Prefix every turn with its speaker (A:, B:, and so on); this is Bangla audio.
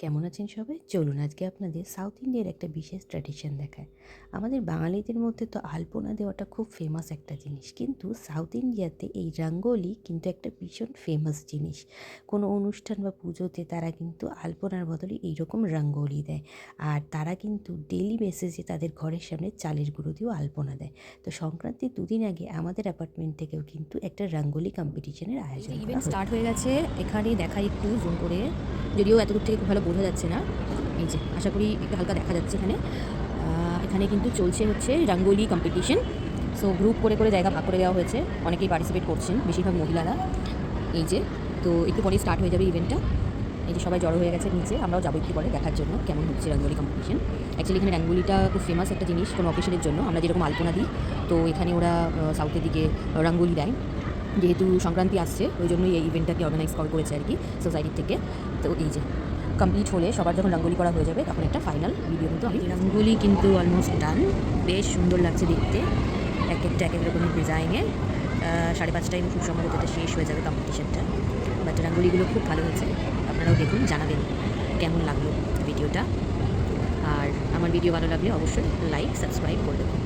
A: কেমন আছেন সবাই? চলুন আজকে আপনাদের সাউথ ইন্ডিয়ার একটা বিশেষ ট্র্যাডিশন দেখায়। আমাদের বাঙালিদের মধ্যে তো আলপনা দেওয়াটা খুব ফেমাস একটা জিনিস, কিন্তু সাউথ ইন্ডিয়াতে এই রঙ্গোলি কিন্তু একটা ভীষণ ফেমাস জিনিস। কোনো অনুষ্ঠান বা পুজোতে তারা কিন্তু আলপনার বদলে এইরকম রঙ্গোলি দেয়, আর তারা কিন্তু ডেলি বেসিসে তাদের ঘরের সামনে চালের গুঁড়ো দিয়েও আলপনা দেয়। তো সংক্রান্তির দুদিন আগে আমাদের অ্যাপার্টমেন্ট থেকেও কিন্তু একটা রঙ্গোলি কম্পিটিশনের আয়োজন করা
B: ইভেন্ট
A: হয়।
B: স্টার্ট হয়ে গেছে। এখানে দেখাই একটু জুম করে, যদিও এত দূর থেকে খুব ভালো বোঝা যাচ্ছে না। এই যে আশা করি একটু হালকা দেখা যাচ্ছে এখানে। এখানে কিন্তু চলছে হচ্ছে রঙ্গোলি কম্পিটিশন। সো গ্রুপ করে করে জায়গা ভাগ করে দেওয়া হয়েছে, অনেকেই পার্টিসিপেট করছেন, বেশিরভাগ মহিলারা। এই যে তো একটু পরেই স্টার্ট হয়ে যাবে ইভেন্টটা। এই যে সবাই জড়ো হয়ে গেছে নিচে, আমরাও যাবো একটু পরে দেখার জন্য কেমন হচ্ছে রঙ্গোলি কম্পিটিশন। অ্যাকচুয়ালি এখানে রঙ্গোলিটা খুব ফেমাস একটা জিনিস কোনো অকেশনের জন্য। আমরা যেরকম আলপনা দিই, তো এখানে ওরা সাউথের দিকে রঙ্গোলি দেয়। যেহেতু সংক্রান্তি আসছে, ওই জন্যই এই ইভেন্টটাকে অর্গানাইজ করেছে আর কি সোসাইটির থেকে। তো এই যে কমপ্লিট হলে সবার যখন রঙ্গোলি করা হয়ে যাবে, তখন একটা ফাইনাল ভিডিও কিন্তু আমি রঙ্গোলি কিন্তু অলমোস্ট ডান। বেশ সুন্দর লাগছে দেখতে, এক একটা এক এক রকমের ডিজাইনে। 5:30টায় খুব সম্ভবত এটা শেষ হয়ে যাবে কম্পিটিশনটা। বাট রঙ্গোলিগুলো খুব ভালো হয়েছে, আপনারাও দেখুন, জানাবেন কেমন লাগলো ভিডিওটা। আর আমার ভিডিও ভালো লাগলে অবশ্যই লাইক সাবস্ক্রাইব করে দেবেন।